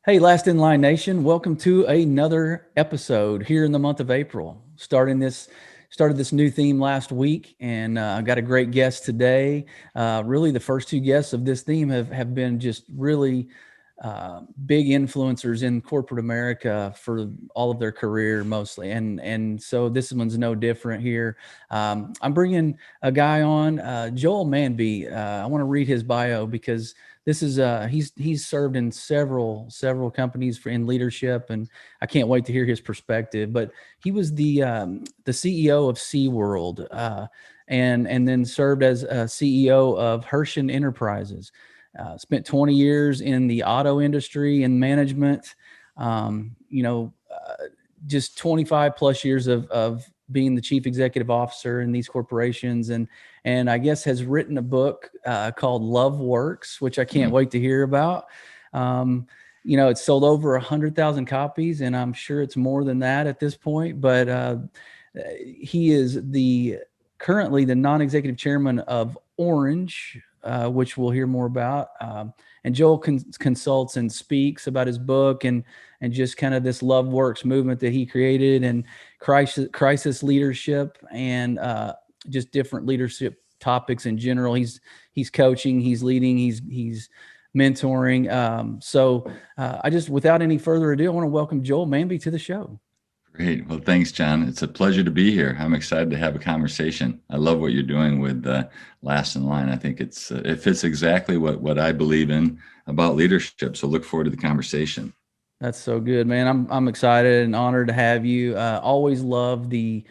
Hey, Last in Line Nation, welcome to another episode here in the month of April. Started this new theme last week, and I've got a great guest today. Really, the first two guests of this theme have been just really big influencers in corporate America for all of their career mostly, and so this one's no different here. I'm bringing a guy on, Joel Manby. I want to read his bio because this is he's served in several companies in leadership, and I can't wait to hear his perspective. But he was the CEO of SeaWorld, and then served as a CEO of Hershen Enterprises. Spent 20 years in the auto industry and management. Just 25 plus years of being the chief executive officer in these corporations, and I guess has written a book called Love Works, which I can't wait to hear about. It's sold over 100,000 copies, and I'm sure it's more than that at this point. But he is currently the non-executive chairman of Orange, which we'll hear more about. And Joel consults and speaks about his book and just kind of this Love Works movement that he created, and crisis leadership, and just different leadership topics in general. He's coaching, he's leading, he's mentoring. So I just, without any further ado, I want to welcome Joel Manby to the show. Great. Well, thanks, John. It's a pleasure to be here. I'm excited to have a conversation. I love what you're doing with Last in Line. I think it fits exactly what I believe in about leadership. So look forward to the conversation. That's so good, man. I'm excited and honored to have you. Always love the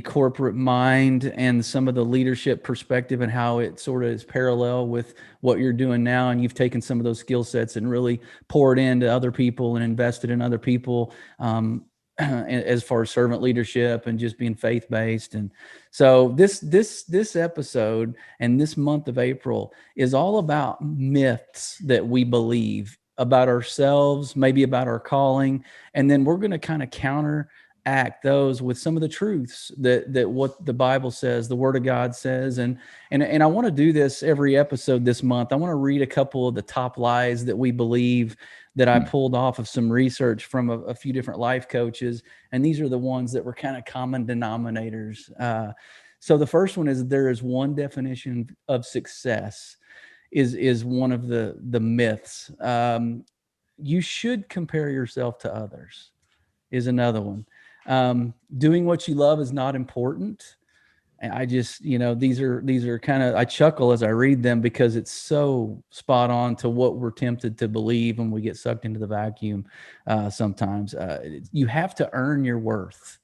corporate mind and some of the leadership perspective and how it sort of is parallel with what you're doing now. And you've taken some of those skill sets and really poured into other people and invested in other people. As far as servant leadership and just being faith-based. And so this episode and this month of April is all about myths that we believe about ourselves, maybe about our calling. And then we're going to kind of counteract those with some of the truths that what the Bible says, the Word of God says. And I want to do this every episode this month. I want to read a couple of the top lies that we believe that I pulled off of some research from a few different life coaches. And these are the ones that were kind of common denominators. So the first one is, there is one definition of success is one of the myths. You should compare yourself to others is another one. Doing what you love is not important. And I just, these are kind of, I chuckle as I read them because it's so spot on to what we're tempted to believe when we get sucked into the vacuum. Sometimes you have to earn your worth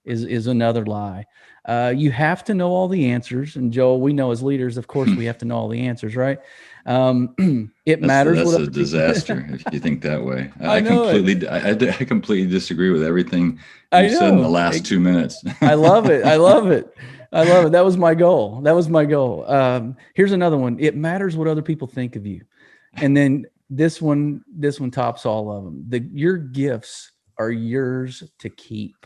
is another lie. You have to know all the answers. And Joel, we know as leaders, of course, we have to know all the answers, right? It matters. That's a disaster if you think that way. I completely disagree with everything you said in the last 2 minutes. I love it. That was my goal. Here's another one. It matters what other people think of you. And then this one tops all of them. Your gifts are yours to keep.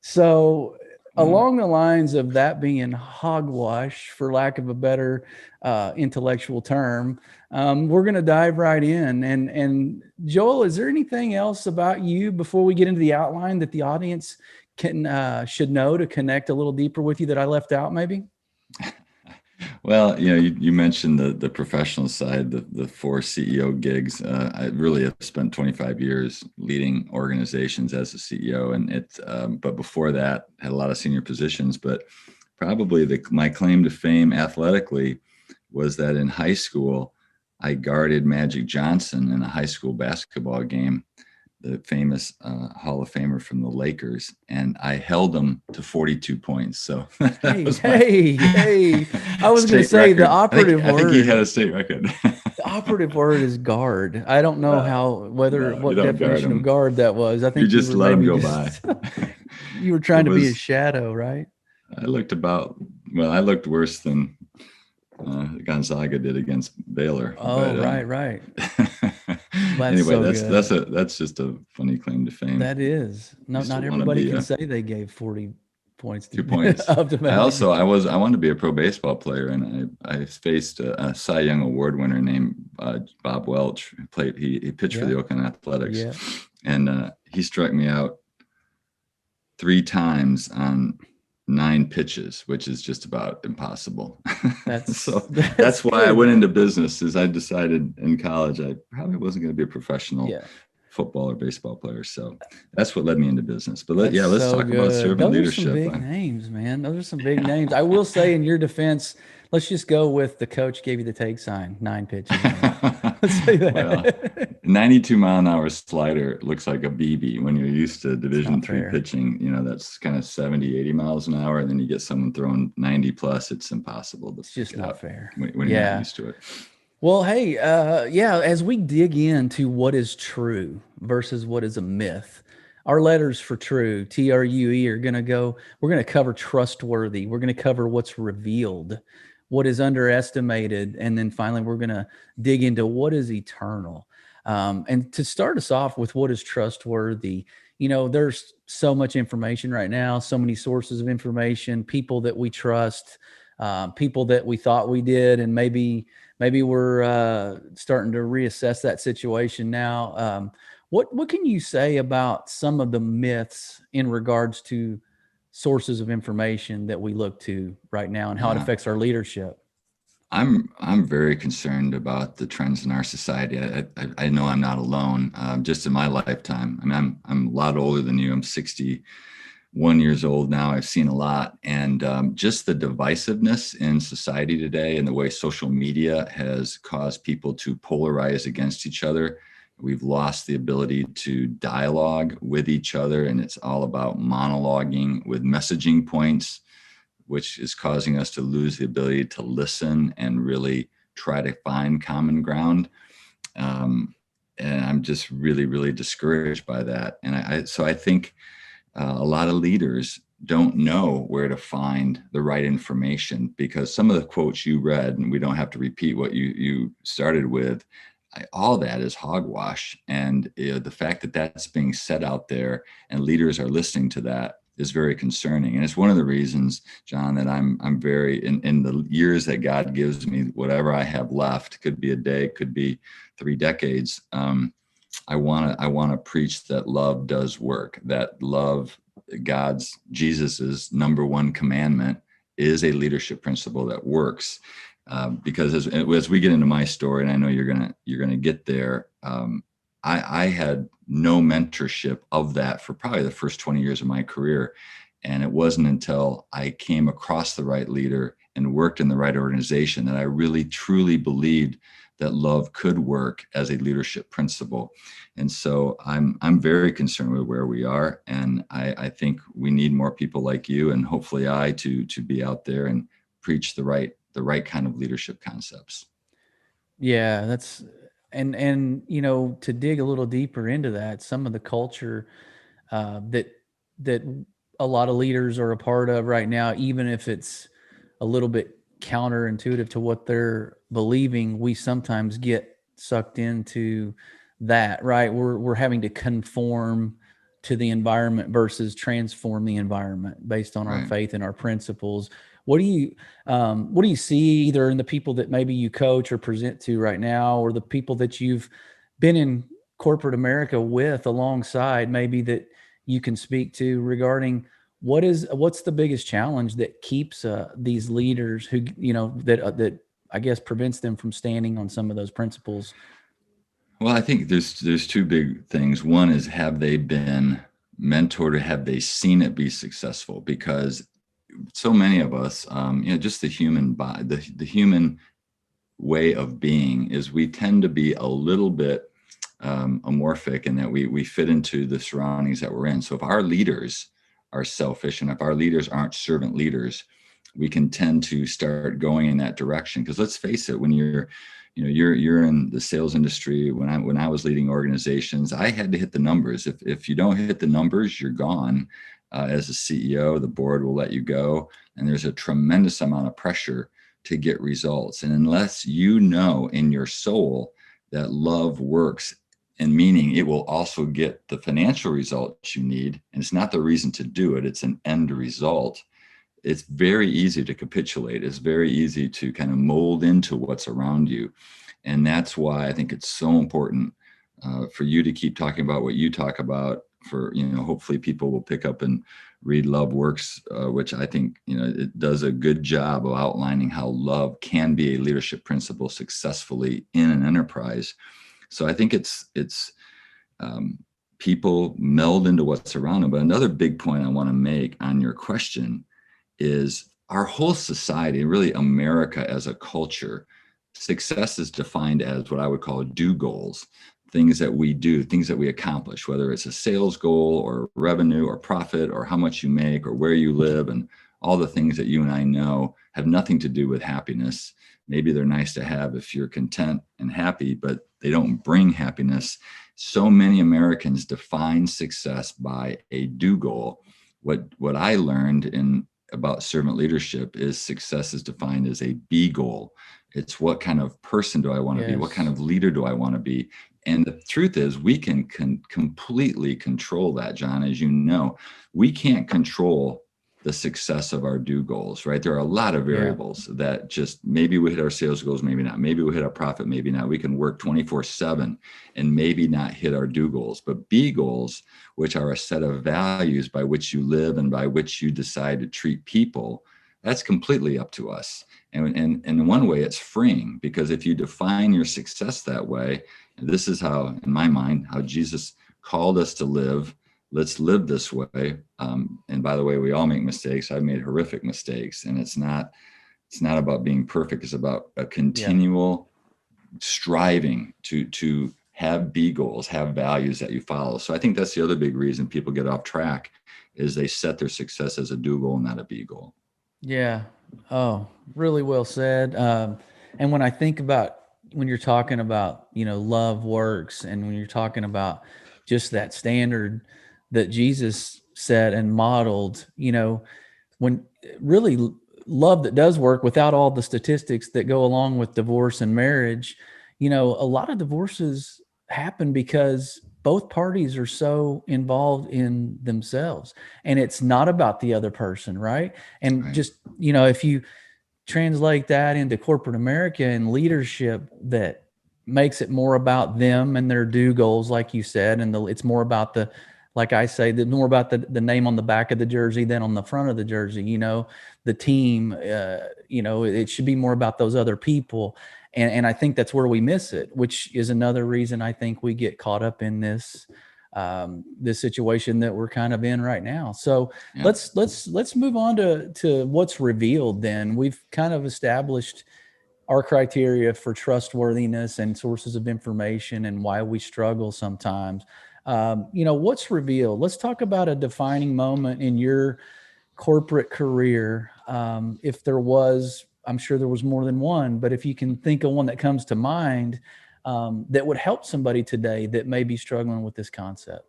So along the lines of that being hogwash, for lack of a better intellectual term, we're going to dive right in. And Joel, is there anything else about you before we get into the outline that the audience should know to connect a little deeper with you that I left out maybe? Well, you mentioned the professional side, the 4 CEO gigs. I really have spent 25 years leading organizations as a CEO, and but before that, had a lot of senior positions. But probably my claim to fame athletically was that in high school, I guarded Magic Johnson in a high school basketball game, the famous Hall of Famer from the Lakers, and I held him to 42 points. So hey, I was going to say record. The operative word. I think he had a state record. The operative word is guard. I don't know what definition of guard that was. I think you just let him go by. You were trying to be a shadow, right? I looked worse than Gonzaga did against Baylor. Oh, but, right. Anyway, that's just a funny claim to fame. That is. Not everybody can say they gave 40 points. 2 points. I wanted to be a pro baseball player, and I faced a Cy Young Award winner named Bob Welch, who played, he pitched for the Oakland Athletics, Yeah. and he struck me out 3 times on 9 pitches, which is just about impossible. So that's why I went into business. Is I decided in college I probably wasn't going to be a professional football or baseball player. So that's what led me into business. But let's talk about servant leadership. Those are some big names, man. Those are some big names. I will say, in your defense, let's just go with the coach gave you the take sign, 9 pitches. Let's say that. Well, 92-mile-an-hour slider looks like a BB when you're used to Division III pitching. You know, that's kind of 70, 80 miles an hour, and then you get someone throwing 90 plus. It's impossible to. It's just not fair when you're not used to it. Well, hey, as we dig into what is true versus what is a myth, our letters for true, TRUE, we're going to cover trustworthy. We're going to cover what's revealed, what is underestimated. And then finally, we're going to dig into what is eternal. And to start us off with what is trustworthy, there's so much information right now, so many sources of information, people that we trust, people that we thought we did, and maybe we're starting to reassess that situation now. What can you say about some of the myths in regards to sources of information that we look to right now and how it affects our leadership? I'm very concerned about the trends in our society. I know I'm not alone. Just in my lifetime, I mean, I'm a lot older than you. I'm 61 years old now. I've seen a lot, and just the divisiveness in society today and the way social media has caused people to polarize against each other. We've lost the ability to dialogue with each other, and it's all about monologuing with messaging points, which is causing us to lose the ability to listen and really try to find common ground. And I'm just really, really discouraged by that. And so I think a lot of leaders don't know where to find the right information, because some of the quotes you read, and we don't have to repeat what you started with, all that is hogwash. And the fact that that's being said out there and leaders are listening to that is very concerning. And it's one of the reasons, John, that I'm very, in the years that God gives me, whatever I have left, could be a day, could be 3 decades. I want to preach that love does work, that love, Jesus's number 1 commandment, is a leadership principle that works. Because as we get into my story, and I know you're gonna get there, I had no mentorship of that for probably the first 20 years of my career. And it wasn't until I came across the right leader and worked in the right organization that I really, truly believed that love could work as a leadership principle. And so I'm very concerned with where we are. And I think we need more people like you, and hopefully to be out there and preach the right kind of leadership concepts. Yeah, that's, and to dig a little deeper into that, some of the culture that a lot of leaders are a part of right now, even if it's a little bit counterintuitive to what they're believing, we sometimes get sucked into that, right? We're having to conform to the environment versus transform the environment based on our faith and our principles. What do you see either in the people that maybe you coach or present to right now, or the people that you've been in corporate America with alongside, maybe that you can speak to regarding what's the biggest challenge that keeps these leaders who, that I guess prevents them from standing on some of those principles? Well, I think there's 2 big things. One is, have they been mentored, or have they seen it be successful? Because so many of us, just the human body, the human way of being is we tend to be a little bit amorphic in that we fit into the surroundings that we're in. So if our leaders are selfish, and if our leaders aren't servant leaders, we can tend to start going in that direction. Because let's face it, when you're in the sales industry, when I was leading organizations, I had to hit the numbers. If you don't hit the numbers, you're gone. As a CEO, the board will let you go, and there's a tremendous amount of pressure to get results. And unless you know in your soul that love works, and meaning it will also get the financial results you need, and it's not the reason to do it, it's an end result, it's very easy to capitulate. It's very easy to kind of mold into what's around you. And that's why I think it's so important for you to keep talking about what you talk about. For, hopefully people will pick up and read Love Works, which I think, it does a good job of outlining how love can be a leadership principle successfully in an enterprise. So I think it's people meld into what's around them. But another big point I want to make on your question is our whole society, really America as a culture, success is defined as what I would call do goals, things that we do, things that we accomplish, whether it's a sales goal or revenue or profit or how much you make or where you live, and all the things that you and I know have nothing to do with happiness. Maybe they're nice to have if you're content and happy, but they don't bring happiness. So many Americans define success by a do goal. What I learned about servant leadership is success is defined as a be goal. It's what kind of person do I want to be? What kind of leader do I want to be? And the truth is we can completely control that, John. As you know, we can't control the success of our do goals, right? There are a lot of variables that just, maybe we hit our sales goals, maybe not. Maybe we hit our profit, maybe not. We can work 24/7 and maybe not hit our do goals. But be goals, which are a set of values by which you live and by which you decide to treat people, that's completely up to us. And in one way, it's freeing, because if you define your success that way, this is how, in my mind, how Jesus called us to live. Let's live this way. And by the way, we all make mistakes. I've made horrific mistakes, and it's not about being perfect. It's about a continual striving to have be goals, have values that you follow. So I think that's the other big reason people get off track, is they set their success as a do goal, not a be goal. Yeah. Oh, really well said. And when I think about, when you're talking about, love works, and when you're talking about just that standard that Jesus set and modeled, when really love that does work without all the statistics that go along with divorce and marriage, a lot of divorces happen because both parties are so involved in themselves, and it's not about the other person, right? And just, if you translate that into corporate America and leadership, that makes it more about them and their do goals, like you said, and it's more about like I say, more about the name on the back of the jersey than on the front of the jersey. The team, it should be more about those other people. And I think that's where we miss it, which is another reason I think we get caught up in this situation that we're kind of in right now. So let's move on to what's revealed. Then we've kind of established our criteria for trustworthiness and sources of information and why we struggle sometimes. What's revealed? Let's talk about a defining moment in your corporate career. If there was, I'm sure there was more than one, but if you can think of one that comes to mind, that would help somebody today that may be struggling with this concept.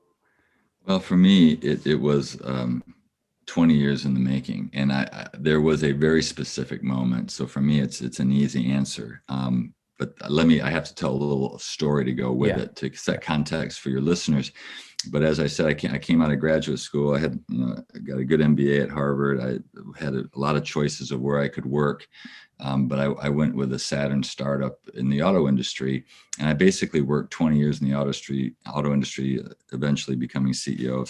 Well, for me, it was 20 years in the making, and there was a very specific moment. So for me, it's an easy answer. But I have to tell a little story to go with it to set context for your listeners. But as I said, I came out of graduate school. I had, got a good MBA at Harvard. I had a lot of choices of where I could work. But I went with a Saturn startup in the auto industry, and I basically worked 20 years in the auto industry, eventually becoming CEO of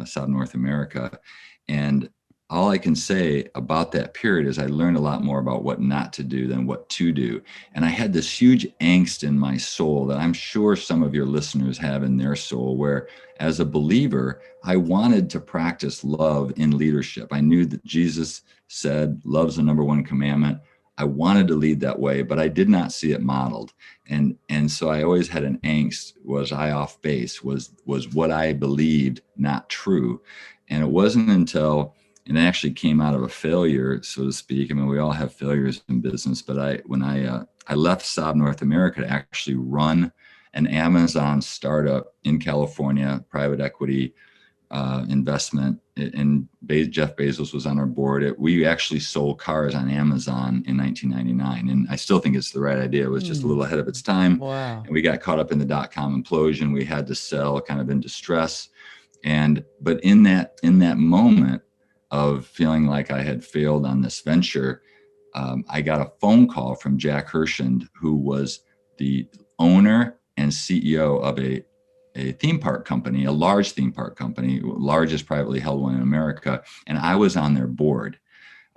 Saab North America. And all I can say about that period is I learned a lot more about what not to do than what to do. And I had this huge angst in my soul that I'm sure some of your listeners have in their soul, where as a believer, I wanted to practice love in leadership. I knew that Jesus said, love's the number one commandment. I wanted to lead that way, but I did not see it modeled. And so I always had an angst. Was I off base? Was what I believed not true? And it wasn't until it actually came out of a failure, so to speak. I mean, we all have failures in business, but when I left Saab North America to actually run an Amazon startup in California, private equity investment, and Jeff Bezos was on our board. We actually sold cars on Amazon in 1999, and I still think it's the right idea. It was just a little ahead of its time. Wow. And we got caught up in the dot-com implosion. We had to sell, kind of in distress. But in that moment, of feeling like I had failed on this venture, I got a phone call from Jack Hershend, who was the owner and CEO of a theme park company, a large theme park company, largest privately held one in America. And I was on their board,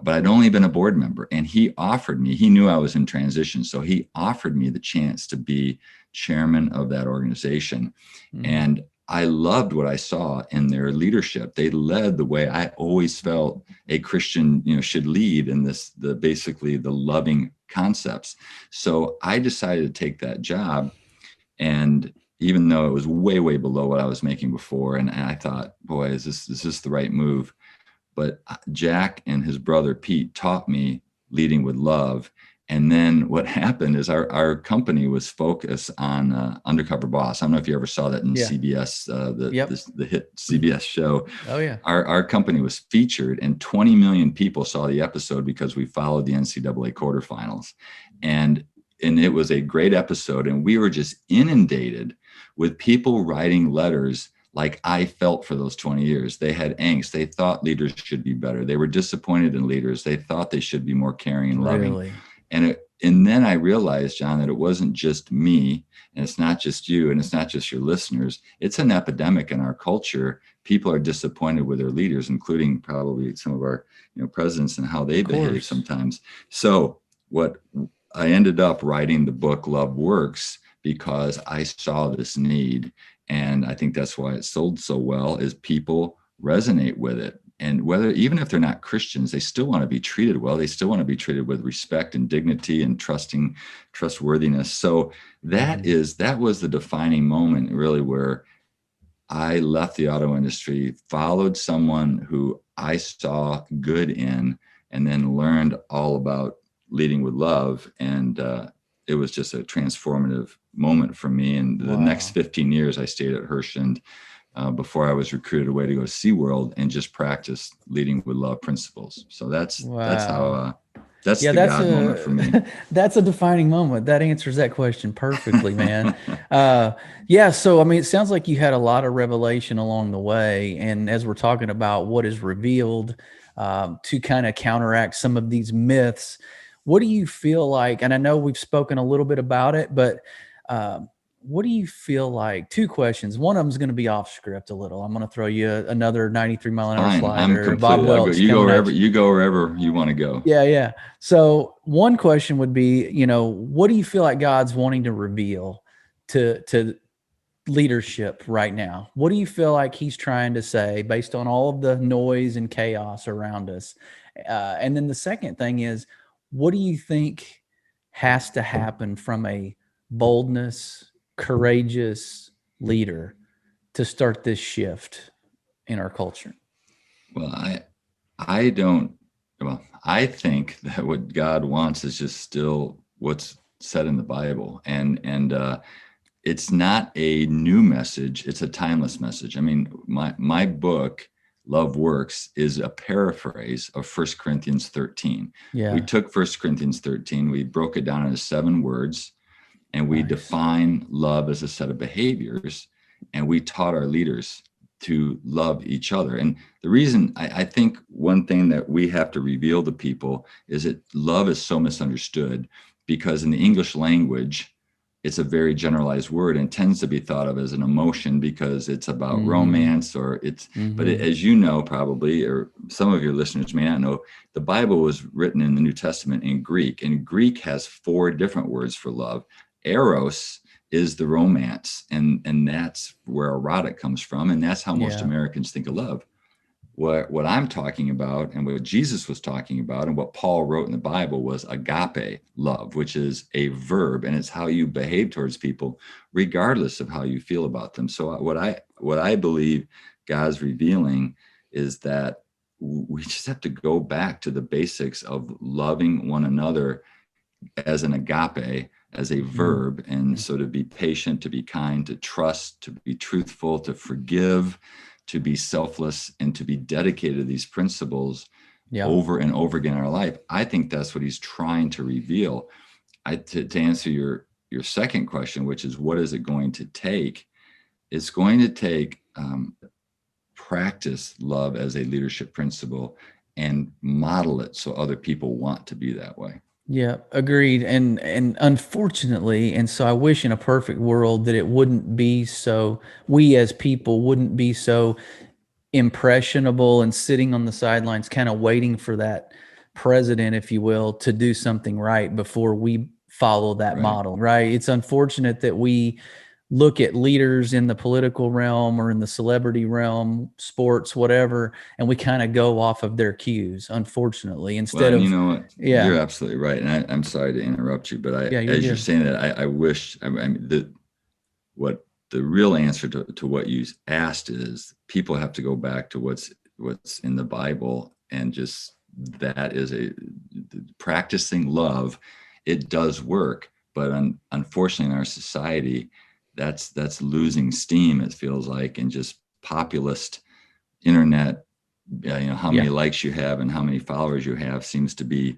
but I'd only been a board member. And he offered me, he knew I was in transition. So he offered me the chance to be chairman of that organization. Mm-hmm. And I loved what I saw in their leadership. They led the way I always felt a Christian, should lead in this, basically the loving concepts. So I decided to take that job. And even though it was way, way below what I was making before, and I thought, boy, is this the right move? But Jack and his brother Pete taught me leading with love. And then what happened is our company was focused on Undercover Boss. I don't know if you ever saw that in CBS, the hit CBS show. Oh, yeah. Our company was featured, and 20 million people saw the episode because we followed the NCAA quarterfinals. And it was a great episode. And we were just inundated with people writing letters like I felt for those 20 years. They had angst. They thought leaders should be better. They were disappointed in leaders. They thought they should be more caring and loving. Really? And then I realized, John, that it wasn't just me, and it's not just you, and it's not just your listeners. It's an epidemic in our culture. People are disappointed with their leaders, including probably some of our presidents and how they behave sometimes. So what I ended up writing the book Love Works because I saw this need. And I think that's why it sold so well, is people resonate with it. And even if they're not Christians, they still want to be treated well. They still want to be treated with respect and dignity and trustworthiness. So that was the defining moment, really, where I left the auto industry, followed someone who I saw good in, and then learned all about leading with love. And it was just a transformative moment for me. And the next 15 years, I stayed at Hershend before I was recruited away to go to SeaWorld and just practice leading with love principles. So that's how that's the God moment for me. That's a defining moment. That answers that question perfectly, man. So, I mean, it sounds like you had a lot of revelation along the way. And as we're talking about what is revealed to kind of counteract some of these myths, what do you feel like, and I know we've spoken a little bit about it, but what do you feel like? Two questions. One of them is going to be off script a little. I'm going to throw you another 93 mile an hour slider. Bob Welch. You go wherever you want to go. Yeah. So one question would be, what do you feel like God's wanting to reveal to leadership right now? What do you feel like he's trying to say based on all of the noise and chaos around us? And then the second thing is, what do you think has to happen from a boldness, courageous leader to start this shift in our culture? Well, I think that what God wants is just still what's said in the Bible. And it's not a new message. It's a timeless message. I mean, my book, Love Works, is a paraphrase of 1 Corinthians 13. Yeah. We took 1 Corinthians 13, we broke it down into 7 words, and we define love as a set of behaviors, and we taught our leaders to love each other. And the reason I think one thing that we have to reveal to people is that love is so misunderstood, because in the English language, it's a very generalized word and tends to be thought of as an emotion because it's about romance, or but as you know, probably, or some of your listeners may not know, the Bible was written in the New Testament in Greek, and Greek has 4 different words for love. Eros is the romance, and that's where erotic comes from, and that's how most Americans think of love. What I'm talking about, and what Jesus was talking about, and what Paul wrote in the Bible, was agape love, which is a verb, and it's how you behave towards people regardless of how you feel about them. So what I believe God's revealing is that we just have to go back to the basics of loving one another as an agape, as a verb. And so to be patient, to be kind, to trust, to be truthful, to forgive, to be selfless, and to be dedicated to these principles over and over again in our life. I think that's what he's trying to reveal. To answer your second question, which is what is it going to take? It's going to take practice love as a leadership principle and model it so other people want to be that way. Yeah, agreed. And unfortunately, and so I wish in a perfect world that it wouldn't be so, we as people wouldn't be so impressionable and sitting on the sidelines, kind of waiting for that president, if you will, to do something right before we follow that Right. model, right? It's unfortunate that we look at leaders in the political realm or in the celebrity realm, sports, whatever, and we kind of go off of their cues, unfortunately, Well, instead and you of, know what? yeah, You're absolutely right. And I'm sorry to interrupt you, but yeah, you're as you're good. saying that, I wish, I mean, what the real answer to what you asked is people have to go back to what's in the Bible, and just that is practicing love. It does work, but unfortunately in our society, that's losing steam, it feels like, and just populist internet, how Yeah. many likes you have and how many followers you have seems to be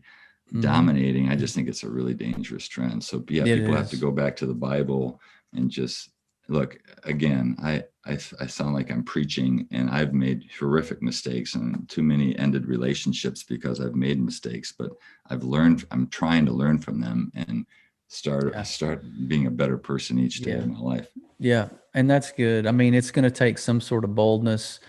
Hmm. dominating. I just think it's a really dangerous trend. So yeah, It people have to is. go back to the Bible and just look again. I sound like I'm preaching, and I've made horrific mistakes and too many ended relationships because I've made mistakes, but I've learned, I'm trying to learn from them and Yeah. start being a better person each day Yeah. of my life. Yeah. And that's good. I mean, it's going to take some sort of boldness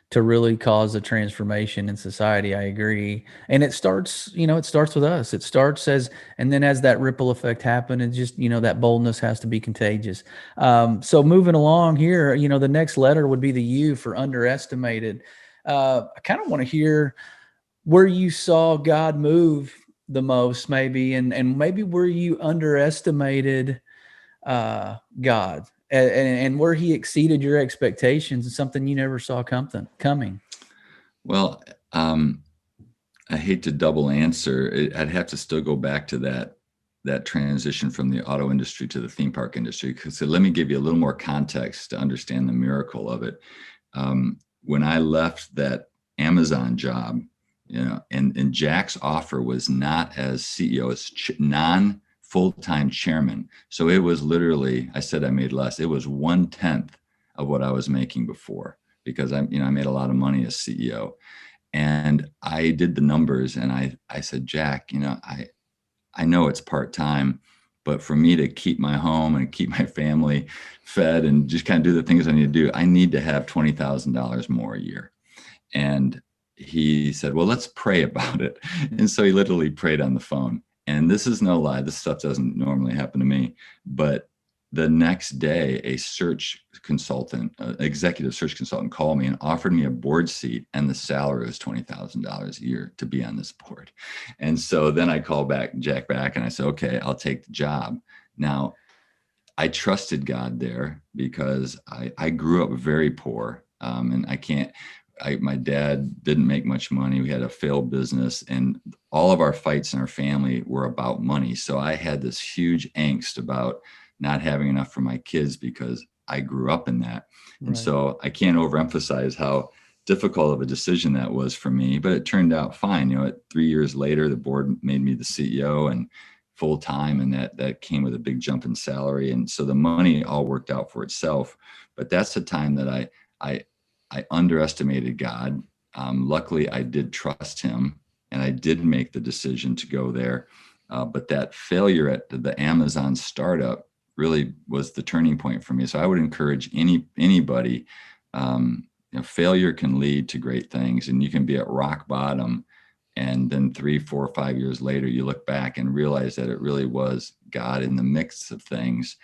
to really cause a transformation in society. I agree. And it starts, it starts with us. It starts as, and then as that ripple effect happen, and just, that boldness has to be contagious. So moving along here, the next letter would be the U for underestimated. I kind of want to hear where you saw God move the most, maybe, and maybe where you underestimated God, and where he exceeded your expectations, and something you never saw coming. Well, I hate to double answer. I'd have to still go back to that transition from the auto industry to the theme park industry. So let me give you a little more context to understand the miracle of it. When I left that Amazon job, and Jack's offer was not as CEO, as non full-time chairman. So it was literally, I said I made less. It was 1/10 of what I was making before, because I made a lot of money as CEO. And I did the numbers, and I said, Jack, I know it's part-time, but for me to keep my home and keep my family fed and just kind of do the things I need to do, I need to have $20,000 more a year. And he said, well, let's pray about it. And so he literally prayed on the phone. And this is no lie. This stuff doesn't normally happen to me. But the next day, a search consultant, executive search consultant, called me and offered me a board seat, and the salary was $20,000 a year to be on this board. And so then I called Jack back, and I said, okay, I'll take the job. Now, I trusted God there because I grew up very poor, and my dad didn't make much money. We had a failed business, and all of our fights in our family were about money. So I had this huge angst about not having enough for my kids because I grew up in that. And Right. so I can't overemphasize how difficult of a decision that was for me, but it turned out fine. 3 years later, the board made me the CEO and full time, and that came with a big jump in salary. And so the money all worked out for itself. But that's the time that I underestimated God. Luckily, I did trust him, and I did make the decision to go there. But that failure at the Amazon startup really was the turning point for me. So I would encourage anybody. Failure can lead to great things, and you can be at rock bottom, and then 3, 4, 5 years later, you look back and realize that it really was God in the mix of things.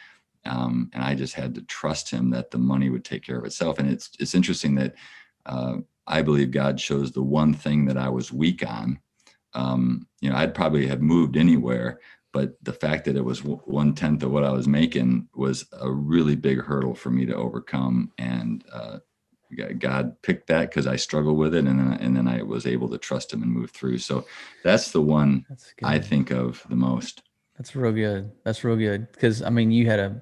And I just had to trust him that the money would take care of itself. And it's interesting that I believe God chose the one thing that I was weak on. I'd probably have moved anywhere, but the fact that it was 1/10 of what I was making was a really big hurdle for me to overcome. And God picked that because I struggled with it, and then I was able to trust him and move through. So that's the one That's I good. think of the most. That's real good. That's real good. Because I mean, you had a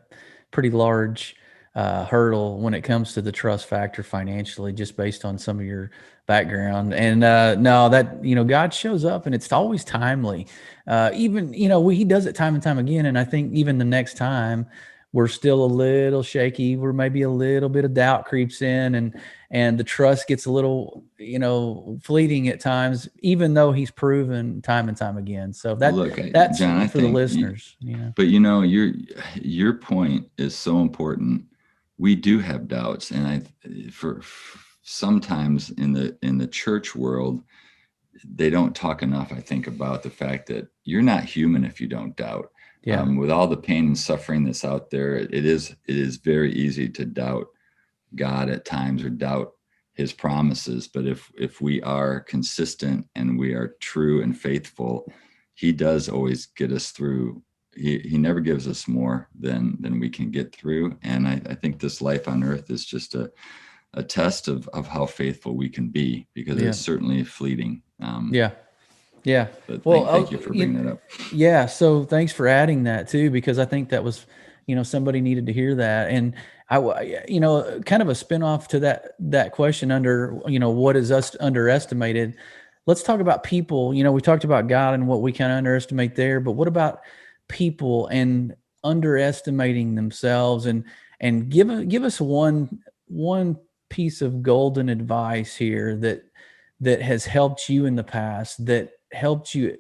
pretty large hurdle when it comes to the trust factor financially, just based on some of your background. And no, that God shows up, and it's always timely. Even he does it time and time again. And I think even the next time we're still a little shaky, where maybe a little bit of doubt creeps in, and the trust gets a little, fleeting at times, even though he's proven time and time again. So Well, look, that's John, I for the think, listeners, but your point is so important. We do have doubts, and for sometimes in the church world, they don't talk enough, I think, about the fact that you're not human if you don't doubt. Yeah. With all the pain and suffering that's out there, it is very easy to doubt God at times, or doubt his promises. But if we are consistent and we are true and faithful, he does always get us through. He never gives us more than we can get through. And I think this life on earth is just a test of how faithful we can be, because Yeah. it's certainly fleeting. Yeah. Yeah. But Well, thank you for bringing that up. yeah. So thanks for adding that too, because I think that was, somebody needed to hear that. And kind of a spinoff to that question under, what is us underestimated? Let's talk about people. We talked about God and what we kind of underestimate there, but what about people and underestimating themselves? And give us one piece of golden advice here that has helped you in the past, that helped you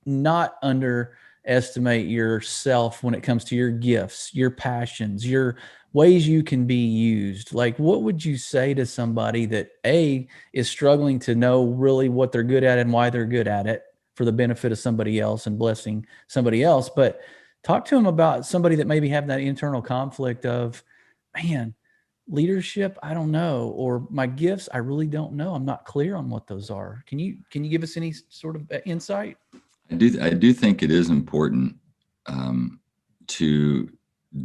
not underestimate yourself when it comes to your gifts, your passions, your ways you can be used. Like, what would you say to somebody that is struggling to know really what they're good at and why they're good at it for the benefit of somebody else and blessing somebody else? But talk to them about somebody that maybe have that internal conflict of, man, leadership, I don't know, or my gifts, I really don't know. I'm not clear on what those are. Can you give us any sort of insight? I do think it is important to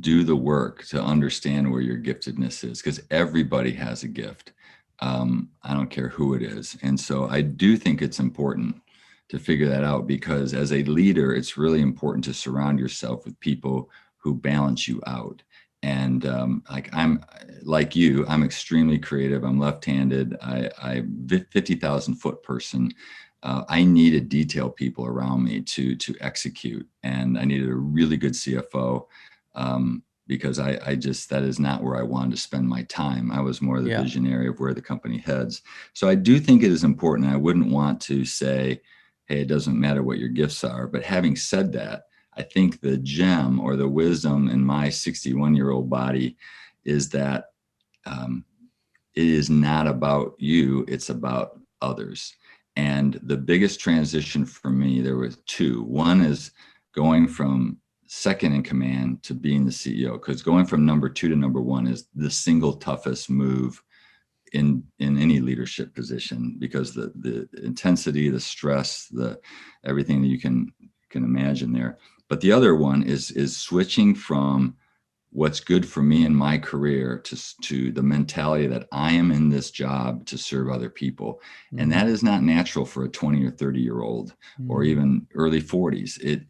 do the work to understand where your giftedness is, because everybody has a gift. I don't care who it is. And so I do think it's important to figure that out, because as a leader, it's really important to surround yourself with people who balance you out. And I'm like you, I'm extremely creative. I'm left-handed. I'm 50,000-foot person. I needed detailed people around me to execute, and I needed a really good CFO, because I just, that is not where I wanted to spend my time. I was more the visionary of where the company heads. So I do think it is important. I wouldn't want to say, hey, it doesn't matter what your gifts are. But having said that, I think the gem or the wisdom in my 61-year-old body is that it is not about you, it's about others. And the biggest transition for me, there was two. One is going from second in command to being the CEO, because going from number 2 to number 1 is the single toughest move in any leadership position, because the intensity, the stress, the everything that you can imagine there. But the other one is switching from what's good for me in my career to the mentality that I am in this job to serve other people. Mm-hmm. And that is not natural for a 20 or 30-year-old, mm-hmm. or even early 40s. It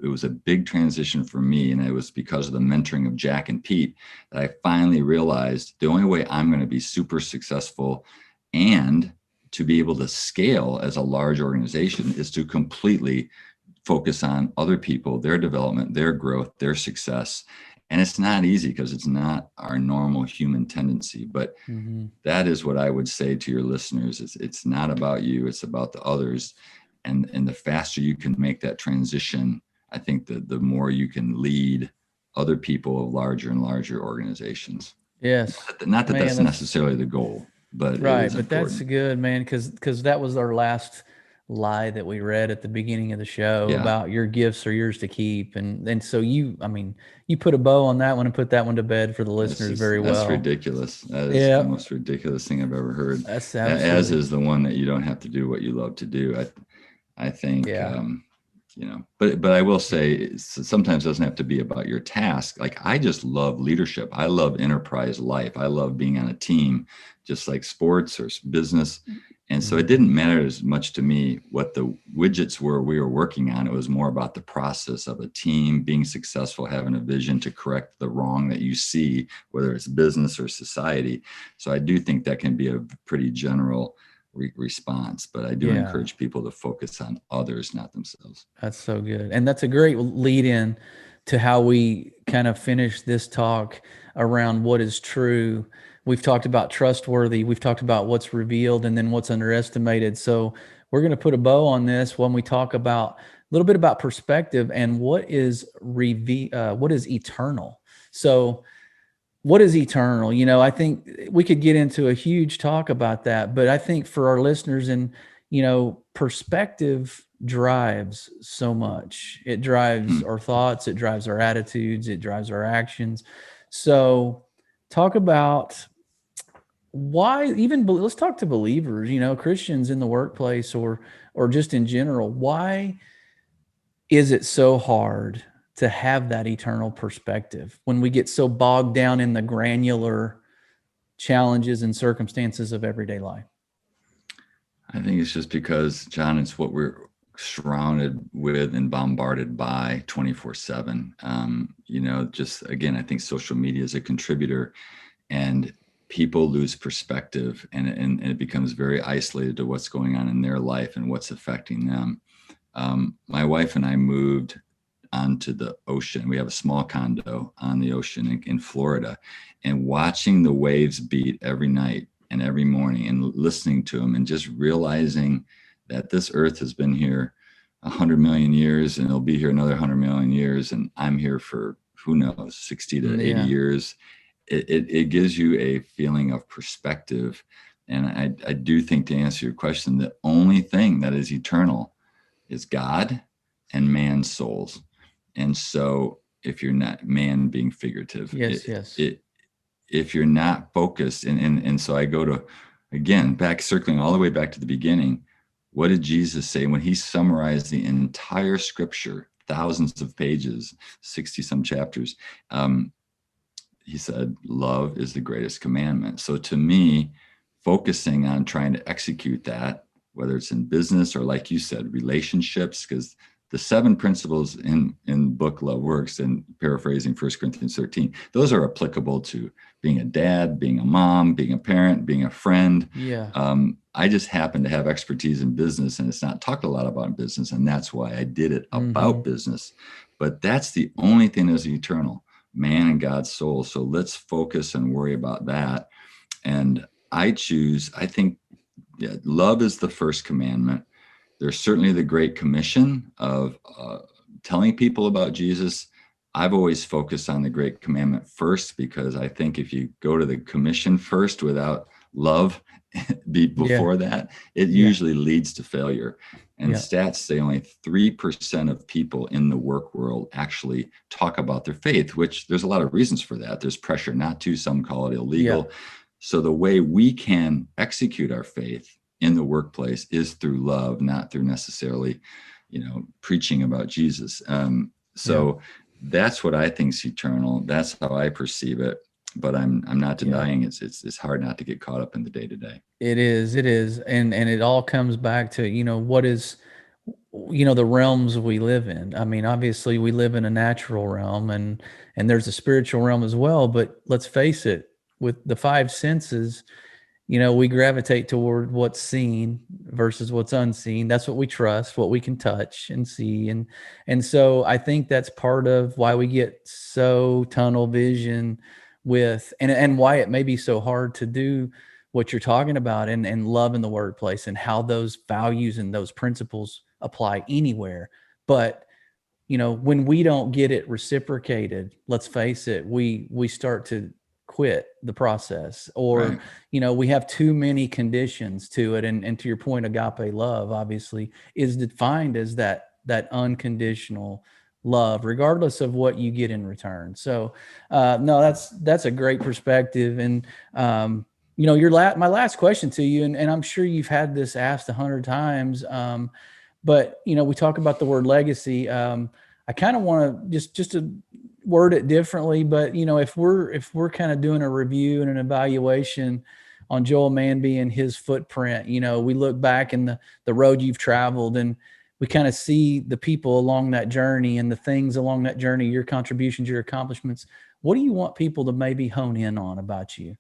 was a big transition for me. And it was because of the mentoring of Jack and Pete that I finally realized the only way I'm going to be super successful and to be able to scale as a large organization is to completely focus on other people, their development, their growth, their success. And it's not easy, because it's not our normal human tendency. But mm-hmm. that is what I would say to your listeners. It's not about you, it's about the others. And the faster you can make that transition, I think the more you can lead other people of larger and larger organizations. Yes. Not that that's necessarily the goal, but right. It is but important. That's good, man. Because that was our last lie that we read at the beginning of the show about your gifts are yours to keep. And so you put a bow on that one and put that one to bed for the listeners very well. That's ridiculous. That is the most ridiculous thing I've ever heard. That's as is the one that you don't have to do what you love to do. I think, but I will say sometimes it doesn't have to be about your task. Like, I just love leadership. I love enterprise life. I love being on a team, just like sports or business. And so it didn't matter as much to me what the widgets were we were working on. It was more about the process of a team being successful, having a vision to correct the wrong that you see, whether it's business or society. So I do think that can be a pretty general response, but I do encourage people to focus on others, not themselves. That's so good. And that's a great lead in to how we kind of finish this talk around what is true. We've talked about trustworthy, we've talked about what's revealed, and then what's underestimated. So we're going to put a bow on this when we talk about a little bit about perspective and what is what is eternal. So what is eternal? I think we could get into a huge talk about that, but I think for our listeners, and perspective drives so much. It drives Hmm. our thoughts, it drives our attitudes, it drives our actions. So talk about why, even let's talk to believers, Christians in the workplace, or just in general. Why is it so hard to have that eternal perspective when we get so bogged down in the granular challenges and circumstances of everyday life? I think it's just because, John, it's what we're surrounded with and bombarded by 24/7. Just again, I think social media is a contributor, and people lose perspective, and it becomes very isolated to what's going on in their life and what's affecting them. My wife and I moved onto the ocean. We have a small condo on the ocean in Florida, and watching the waves beat every night and every morning and listening to them and just realizing that this earth has been here 100 million years and it'll be here another 100 million years. And I'm here for, who knows, 60 to 80 Yeah. years. It gives you a feeling of perspective. And I do think, to answer your question, the only thing that is eternal is God and man's souls. And so if you're not, man being figurative, Yes, yes. if you're not focused, and so I go to, again, back, circling all the way back to the beginning, what did Jesus say when he summarized the entire scripture, thousands of pages, 60 some chapters? He said, love is the greatest commandment. So to me, focusing on trying to execute that, whether it's in business or, like you said, relationships, because the 7 principles in book Love Works, and paraphrasing 1 Corinthians 13, those are applicable to being a dad, being a mom, being a parent, being a friend. Yeah. I just happen to have expertise in business, and it's not talked a lot about in business, and that's why I did it about business. But that's the only thing that's eternal, man and God's soul. So let's focus and worry about that. And I think, yeah, love is the first commandment. There's certainly the Great Commission of telling people about Jesus. I've always focused on the Great Commandment first, because I think if you go to the commission first without love before that, it usually leads to failure. And stats say only 3% of people in the work world actually talk about their faith, which there's a lot of reasons for that. There's pressure not to, some call it illegal. So the way we can execute our faith in the workplace is through love, not through necessarily, preaching about Jesus. So that's what I think is eternal. That's how I perceive it. But I'm not denying it's hard not to get caught up in the day to day. It is, and it all comes back to what is the realms we live in. I mean, obviously we live in a natural realm, and there's a spiritual realm as well. But let's face it, with the 5 senses, we gravitate toward what's seen versus what's unseen. That's what we trust, what we can touch and see. And so I think that's part of why we get so tunnel vision with, and why it may be so hard to do what you're talking about, and love in the workplace, and how those values and those principles apply anywhere. But when we don't get it reciprocated, let's face it, we start to quit the process, or we have too many conditions to it. And to your point, agape love obviously is defined as that unconditional love, regardless of what you get in return. So no, that's a great perspective. And my last question to you, and I'm sure you've had this asked 100 times, but we talk about the word legacy. I kind of want to just to word it differently, but if we're kind of doing a review and an evaluation on Joel Manby and his footprint, we look back in the road you've traveled, and we kind of see the people along that journey and the things along that journey, your contributions, your accomplishments. What do you want people to maybe hone in on about you?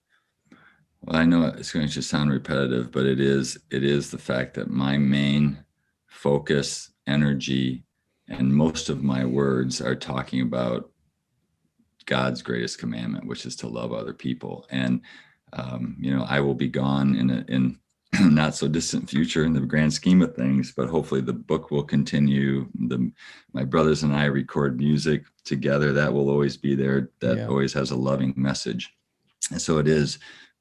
Well, I know it's going to just sound repetitive, but it is the fact that my main focus, energy, And most of my words are talking about God's greatest commandment, which is to love other people. And I will be gone in not so distant future in the grand scheme of things, but hopefully the book will continue. My brothers and I record music together. That will always be there. That always has a loving message. And so it is,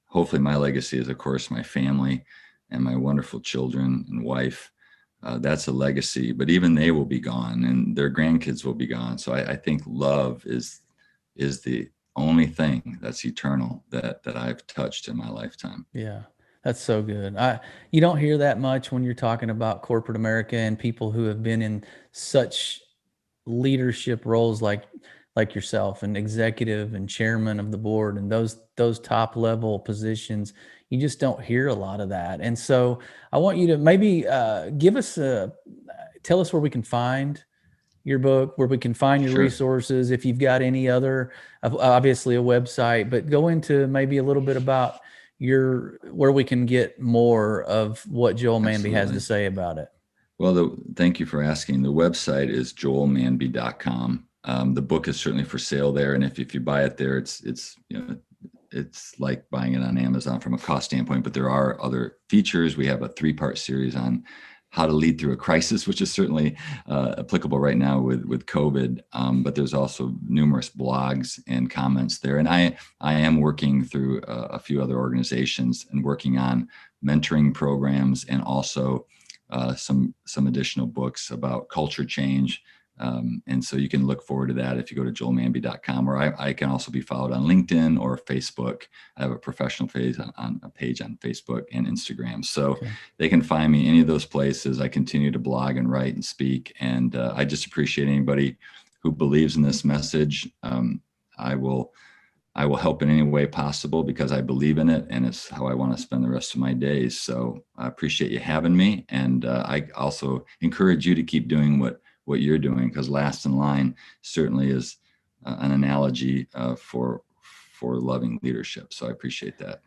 hopefully my legacy is, of course, my family and my wonderful children and wife. That's a legacy, but even they will be gone and their grandkids will be gone. So I think love is the only thing that's eternal that I've touched in my lifetime. Yeah, that's so good. You don't hear that much when you're talking about corporate America and people who have been in such leadership roles like yourself, and executive and chairman of the board, and those top level positions. You just don't hear a lot of that. And so I want you to maybe tell us where we can find your book, where we can find your Sure. resources, if you've got any other, obviously a website, but go into maybe a little bit about where we can get more of what Joel Manby has to say about it. Well, thank you for asking. The website is joelmanby.com. The book is certainly for sale there, and if you buy it there, it's like buying it on Amazon from a cost standpoint. But there are other features. We have a 3-part series on how to lead through a crisis, which is certainly applicable right now with COVID. But there's also numerous blogs and comments there. And I am working through a few other organizations and working on mentoring programs, and also some additional books about culture change. And so you can look forward to that if you go to joelmanby.com, or I can also be followed on LinkedIn or Facebook. I have a professional page on Facebook and Instagram. So they can find me any of those places. I continue to blog and write and speak. And I just appreciate anybody who believes in this message. I will help in any way possible because I believe in it, and it's how I want to spend the rest of my days. So I appreciate you having me. And I also encourage you to keep doing what you're doing, because last in line certainly is an analogy for loving leadership. So I appreciate that.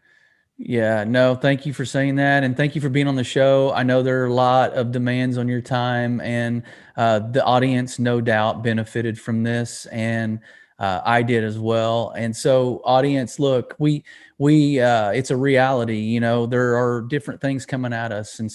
Yeah, no, thank you for saying that. And thank you for being on the show. I know there are a lot of demands on your time, and the audience no doubt benefited from this. And I did as well. And so audience, look, it's a reality, there are different things coming at us, and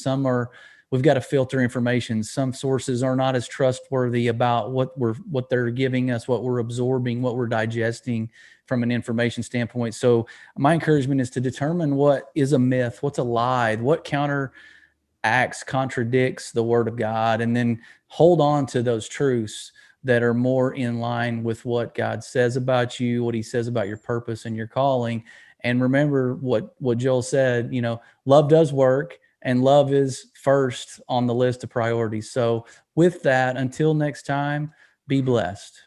we've got to filter information. Some sources are not as trustworthy about what they're giving us, what we're absorbing, what we're digesting from an information standpoint. So my encouragement is to determine what is a myth, what's a lie, what contradicts the word of God, and then hold on to those truths that are more in line with what God says about you, what he says about your purpose and your calling. And remember what Joel said, love does work, and love is first on the list of priorities. So with that, until next time, be blessed.